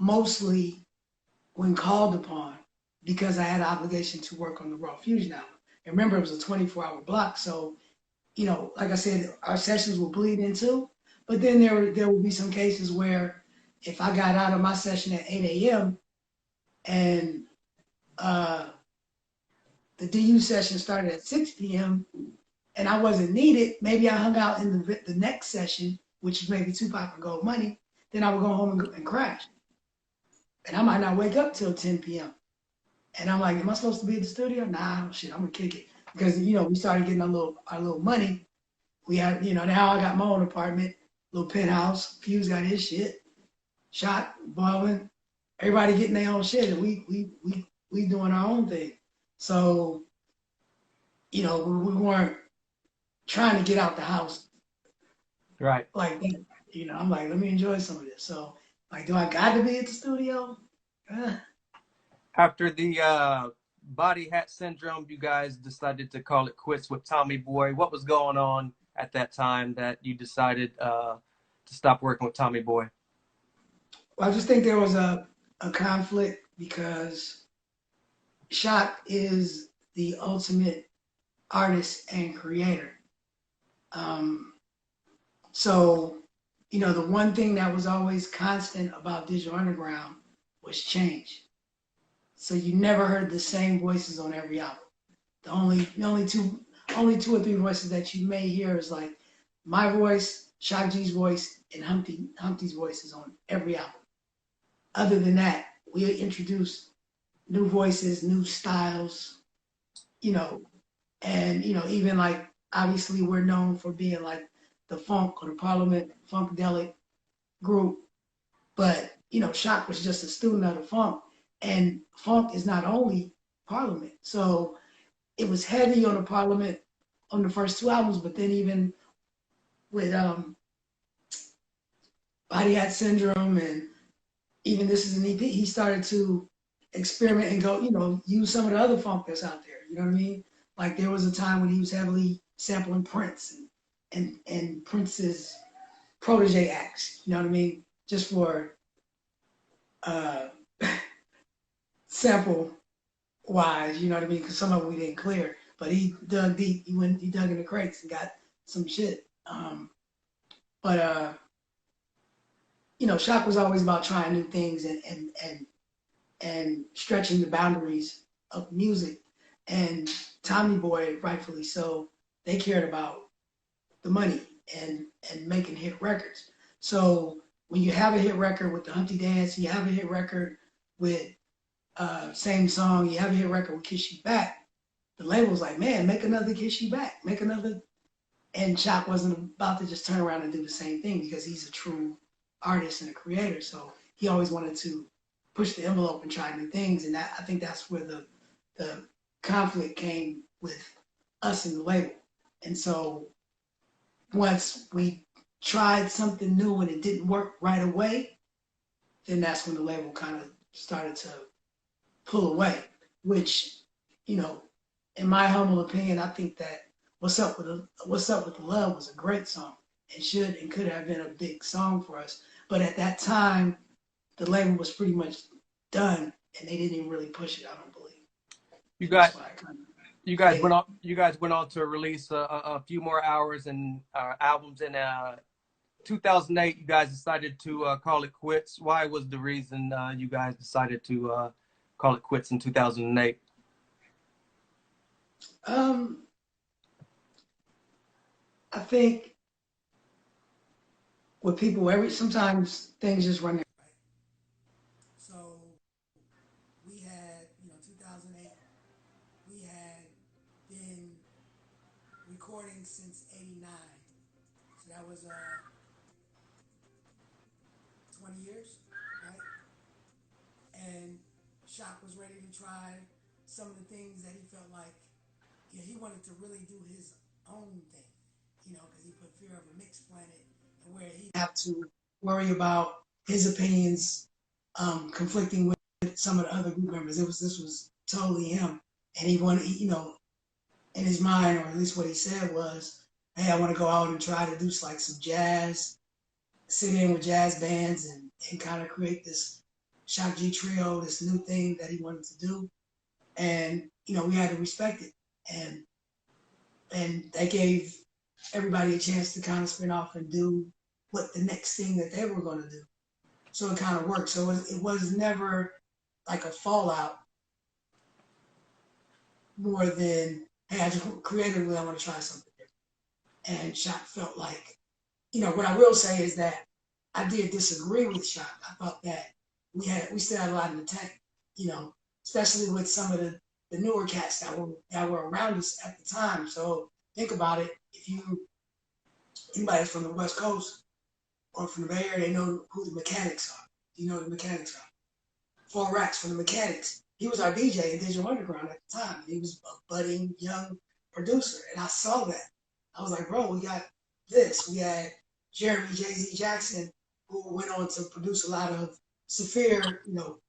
mostly when called upon because I had an obligation to work on the Raw Fusion album. And remember, it was a 24-hour block, so like I said, our sessions will bleed into. But then there will be some cases where if I got out of my session at 8 a.m. and the DU session started at 6 p.m. and I wasn't needed, maybe I hung out in the next session, which is maybe Tupac and Gold Money. Then I would go home and crash. And I might not wake up till 10 p.m. And I'm like, am I supposed to be at the studio? Nah, shit, I'm gonna kick it. Because, we started getting our little money. We had, now I got my own apartment, little penthouse. Fuse got his shit. Shot, Baldwin, everybody getting their own shit, and we doing our own thing. So, we weren't trying to get out the house. Right. Like, I'm like, let me enjoy some of this. So, like, do I got to be at the studio? After the Body Hat Syndrome, you guys decided to call it quits with Tommy Boy. What was going on at that time that you decided to stop working with Tommy Boy? Well, I just think there was a conflict because Shock is the ultimate artist and creator. So, the one thing that was always constant about Digital Underground was change. So you never heard the same voices on every album. The only two or three voices that you may hear is like my voice, Shock G's voice, and Humpty's voice is on every album. Other than that, we introduced new voices, new styles, and even like obviously we're known for being like the funk or the Parliament funkadelic group, but Shock was just a student of the funk, and funk is not only Parliament, so it was heavy on the Parliament on the first two albums, but then even with Body Hat Syndrome and even This Is an EP, he started to experiment and go, use some of the other funk that's out there. You know what I mean? Like there was a time when he was heavily sampling Prince and Prince's protege acts. You know what I mean? Just for sample wise, you know what I mean? Because some of them we didn't clear, but he dug deep. He dug in the crates and got some shit. Shock was always about trying new things and stretching the boundaries of music. And Tommy Boy, rightfully so, they cared about the money and making hit records. So when you have a hit record with the Humpty Dance, you have a hit record with Same Song, you have a hit record with Kiss You Back, the label's like, man, make another Kiss You Back, make another. And Shock wasn't about to just turn around and do the same thing because he's a true artist and a creator. So he always wanted to push the envelope and try new things. And I think that's where the conflict came with us and the label. And so once we tried something new and it didn't work right away, then that's when the label kind of started to pull away, which, in my humble opinion, I think that What's Up with the Love was a great song and should and could have been a big song for us. But at that time, the label was pretty much done and they didn't even really push it, I don't believe. You guys went on to release a few more hours and albums in 2008. You guys decided to call it quits. Why was the reason you guys decided to call it quits in 2008? I think with people, sometimes things just run their right. So we had, 2008, we had been recording since '89. So that was 20 years, right? And Shock was ready to try some of the things that he felt like he wanted to really do his own thing. Because he put Fear of a Mixed Planet, and where he have to worry about his opinions conflicting with some of the other group members. This was totally him, and he wanted, in his mind, or at least what he said was, "Hey, I want to go out and try to do like some jazz, sit in with jazz bands, and kind of create this Shock G Trio, this new thing that he wanted to do. And, you know, we had to respect it. And that gave everybody a chance to kind of spin off and do what the next thing that they were going to do. So it kind of worked. So it was never like a fallout more than, hey, I just creatively, I want to try something different. And Shock felt like, you know, what I will say is that I did disagree with Shock. I thought that we still had a lot in the tank, you know, especially with some of the newer cats that were around us at the time. So think about it. If anybody from the West Coast or from the Bay Area, they know who the Mechanics are. You know who the Mechanics are. 4 Racks from the Mechanics. He was our DJ in Digital Underground at the time. He was a budding young producer, and I saw that. I was like, bro, we got this. We had Jeremy Jay-Z Jackson, who went on to produce a lot of Sin-seer, you know,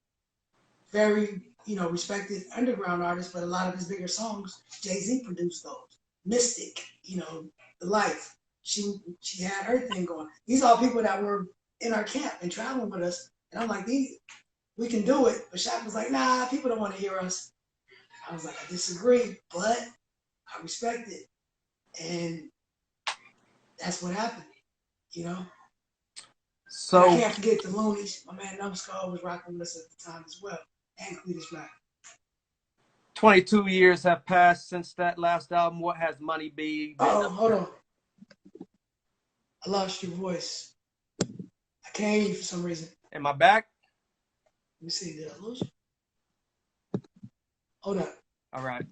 very, you know, respected underground artist, but a lot of his bigger songs, Jay-Z produced those. Mystic, you know, The Life. She had her thing going. These are all people that were in our camp and traveling with us. And I'm like, we can do it. But Shaq was like, nah, people don't want to hear us. I was like, I disagree, but I respect it. And that's what happened, you know? So and I can't forget the Loonies. My man Numbskull was rocking with us at the time as well. And Cletus Black. 22 years have passed since that last album. What has Money B been up hold on. I lost your voice. I can't hear you for some reason. Am I back? Let me see. Did I lose you? Hold up. All right.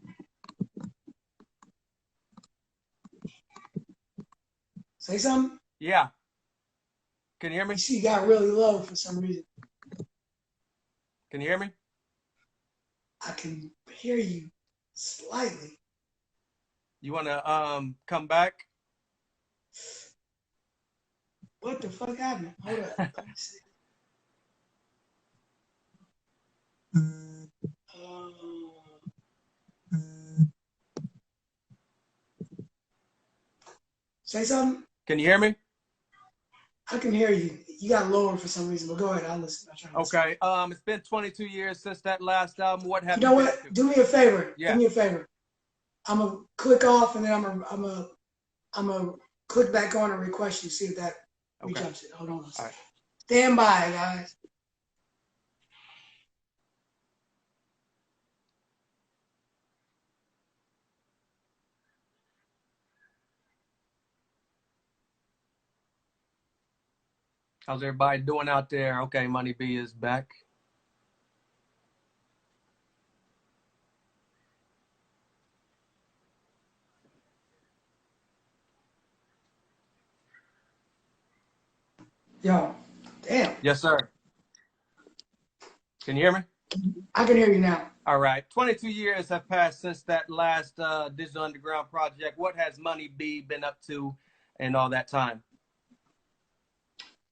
Say something? Yeah. Can you hear me? You see, you got really low for some reason. Can you hear me? I can hear you slightly. You want to come back? What the fuck happened? Hold up. Let me see. Say something? Can you hear me? I can hear you. You got lower for some reason, but go ahead. I'll listen. Okay. It's been 22 years since that last album. What have you know what? Do me a favor. Yeah. Do me a favor. I'm gonna click off and then I'm gonna click back on and request you. See if that rejumps it. Hold on a second. Right. Stand by, guys. How's everybody doing out there? Okay, Money B is back. Yo, damn. Yes, sir. Can you hear me? I can hear you now. All right. 22 years have passed since that last Digital Underground project. What has Money B been up to in all that time?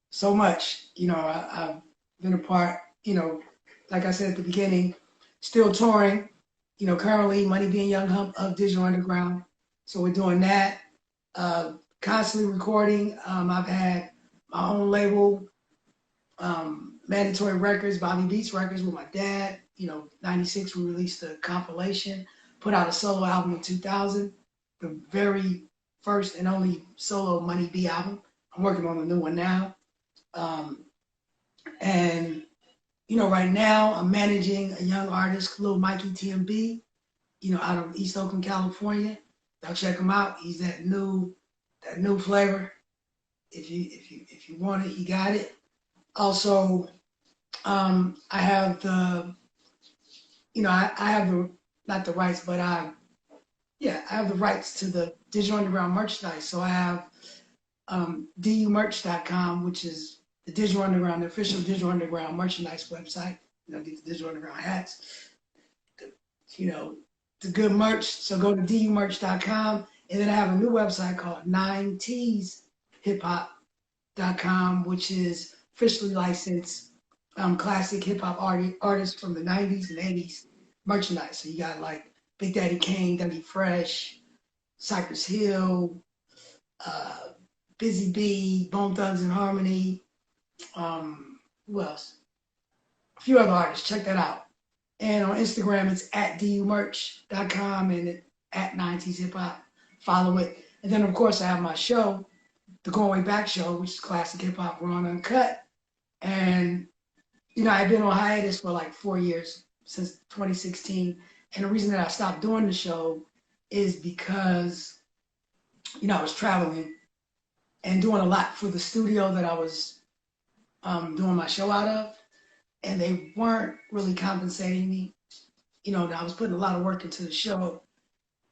So much. You know, I've been a part, you know, like I said at the beginning, still touring, you know, currently Money B and Young Hump of Digital Underground. So we're doing that. Constantly recording. I've had my own label, Mandatory Records, Bobby Beats Records with my dad. You know, 96, we released a compilation, put out a solo album in 2000, the very first and only solo Money B album. I'm working on a new one now. And, you know, right now I'm managing a young artist, Lil Mikey TMB, you know, out of East Oakland, California. Y'all check him out. He's that new flavor. If you want it, he got it. Also, I have the, you know, I have the, not the rights, but I have the rights to the Digital Underground merchandise. So I have dumerch.com, which is the Digital Underground, the official Digital Underground merchandise website. You know, get the Digital Underground hats, you know, the good merch. So go to dumerch.com. And then I have a new website called 9teeshiphop.com, which is officially licensed classic hip hop artists from the 90s and 80s merchandise. So you got like Big Daddy Kane, Dougie Fresh, Cypress Hill, Busy Bee, Bone Thugs and Harmony. Who else? few other artists. Check that out. And on Instagram, it's at dumerch.com and at 90s Hip Hop. Follow it. And then, of course, I have my show, The Going Way Back Show, which is classic hip hop raw and uncut. And, you know, I've been on hiatus for like 4 years, since 2016. And the reason that I stopped doing the show is because, you know, I was traveling and doing a lot for the studio that I was doing my show out of. And they weren't really compensating me. You know, I was putting a lot of work into the show.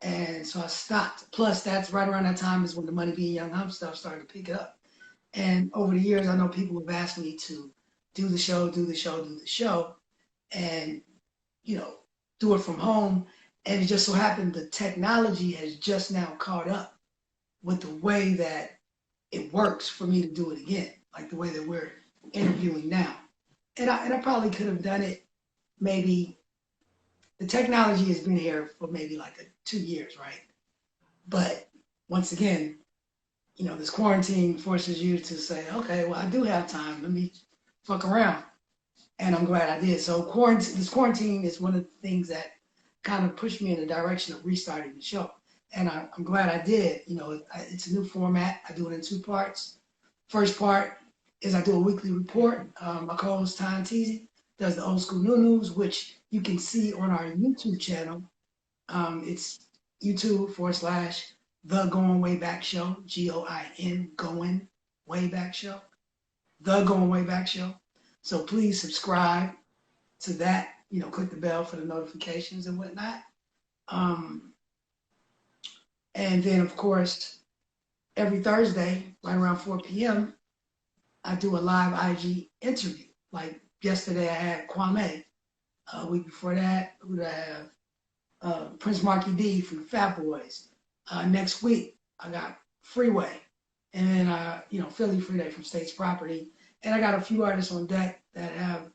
And so I stopped. Plus, that's right around that time is when the Money Being Young Hump stuff started to pick up. And over the years, I know people have asked me to do the show, and, you know, do it from home. And it just so happened the technology has just now caught up with the way that it works for me to do it again, like the way that we're interviewing now. And I probably could have done it maybe, the technology has been here for maybe like 2 years, right? But once again, you know, this quarantine forces you to say, okay, well, I do have time. Let me fuck around. And I'm glad I did. So this quarantine is one of the things that kind of pushed me in the direction of restarting the show. And I'm glad I did. You know, it's a new format. I do it in 2 parts. First part is I do a weekly report. My co-host Tom Teasy does the old school news, which you can see on our YouTube channel. It's YouTube.com/The Going Way Back Show, GOIN, Going Way Back Show, The Going Way Back Show. So please subscribe to that. You know, click the bell for the notifications and whatnot. And then, of course, every Thursday, right around 4 p.m., I do a live IG interview. Like yesterday, I had Kwame. A week before that, who do I have? Prince Marky D from the Fat Boys. Next week, I got Freeway. And then, you know, Philly Freeway from States Property. And I got a few artists on deck that have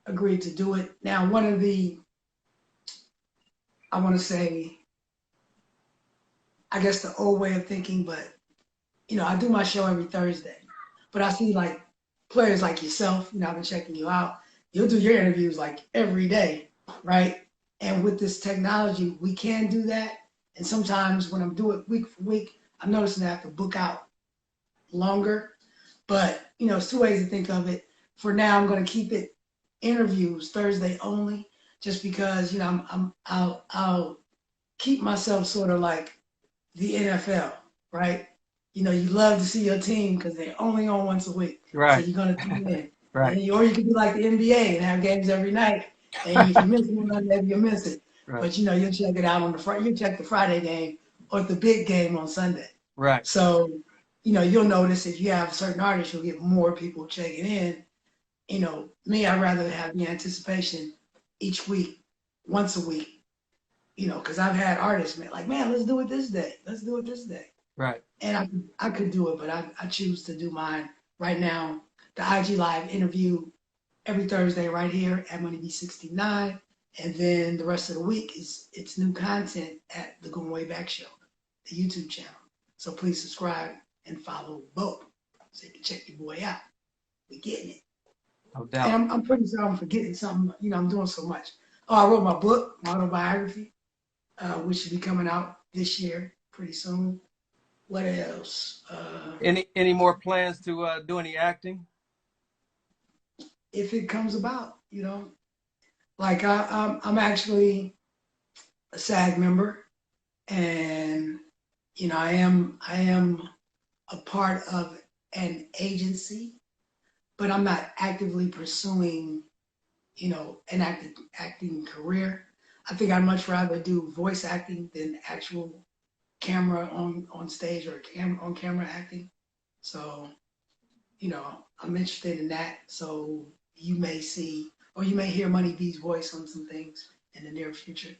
agreed to do it. Now, one of the, I want to say, I guess the old way of thinking, but, you know, I do my show every Thursday. But I see like players like yourself, you know, I've been checking you out. You'll do your interviews like every day, right? And with this technology, we can do that. And sometimes when I'm doing it week for week, I'm noticing I have to book out longer. But, you know, it's 2 ways to think of it. For now, I'm going to keep it interviews Thursday only, just because, you know, I'll keep myself sort of like the NFL, right? You know, you love to see your team because they're only on once a week. Right. So you're going to tune in. Right. Or you can be like the NBA and have games every night. And if you miss one, maybe you miss it. Right. But, you know, you'll check it out on you check the Friday game or the big game on Sunday. Right. So, you know, you'll notice if you have certain artists, you'll get more people checking in. You know, me, I'd rather have the anticipation each week, once a week, you know, because I've had artists, man, like, man, let's do it this day. Let's do it this day. Right. And I could do it, but I choose to do mine right now. The IG Live interview every Thursday right here at MoneyB69. And then the rest of the week it's new content at The Going Way Back Show, the YouTube channel. So please subscribe and follow both so you can check your boy out. We're getting it. No doubt. And I'm pretty sure I'm forgetting something. You know, I'm doing so much. Oh, I wrote my book, my autobiography, which should be coming out this year pretty soon. What else? Any more plans to do any acting? If it comes about, you know, like I'm actually a SAG member, and you know I am a part of an agency, but I'm not actively pursuing, you know, an acting career. I think I'd much rather do voice acting than actual camera on stage or on camera acting. So, you know, I'm interested in that. So you may see, or you may hear Money B's voice on some things in the near future.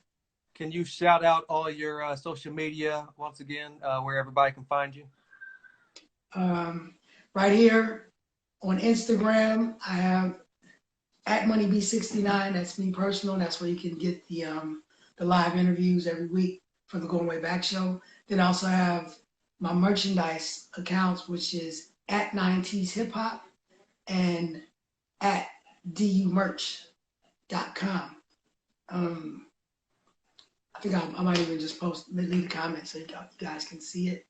Can you shout out all your social media once again, where everybody can find you? Right here on Instagram, I have at MoneyB69. That's me personal. That's where you can get the live interviews every week for the Going Way Back Show. Then I also have my merchandise accounts, which is at 90s Hip Hop and at dumerch.com. I think I might even just leave a comment so you guys can see it.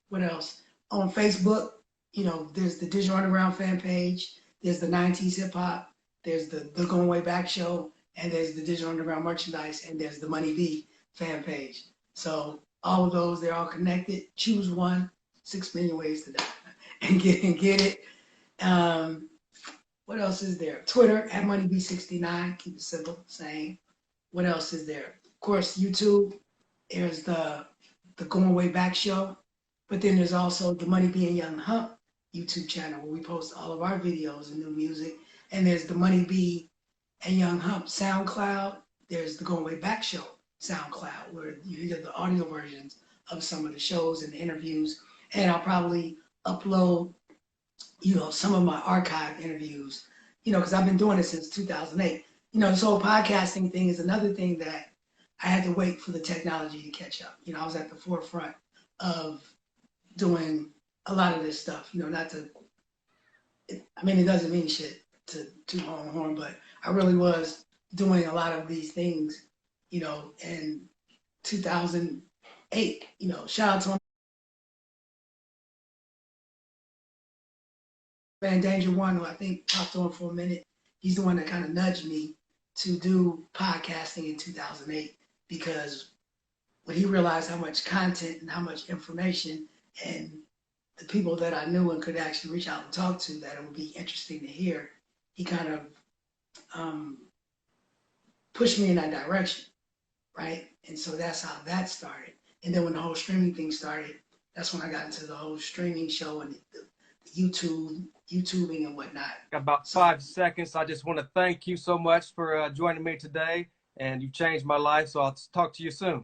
What else? On Facebook, there's the Digital Underground fan page. There's the 90s hip hop. There's the Going Way Back show. And there's the Digital Underground merchandise. And there's the Money B fan page. So all of those, they're all connected. Choose one. 6 million ways to die. And get it. What else is there? Twitter at MoneyB69. Keep it simple. Same. What else is there? Of course, YouTube. There's the Going Way Back show. But then there's also the Money B and Young Hump YouTube channel where we post all of our videos and new music. And there's the Money B and Young Hump SoundCloud. There's the Going Way Back show SoundCloud where you hear the audio versions of some of the shows and the interviews. And I'll probably upload, some of my archive interviews, because I've been doing it since 2008. This whole podcasting thing is another thing that I had to wait for the technology to catch up. I was at the forefront of doing a lot of this stuff, it doesn't mean shit to on horn, but I really was doing a lot of these things, in 2008, shout out to my man Danger One, who I think talked on for a minute. He's the one that kind of nudged me to do podcasting in 2008 because when he realized how much content and how much information and the people that I knew and could actually reach out and talk to that it would be interesting to hear, he kind of pushed me in that direction, right? And so that's how that started. And then when the whole streaming thing started, that's when I got into the whole streaming show and the YouTubing and whatnot. Got about 5 seconds. I just want to thank you so much for joining me today, and you changed my life. So I'll talk to you soon.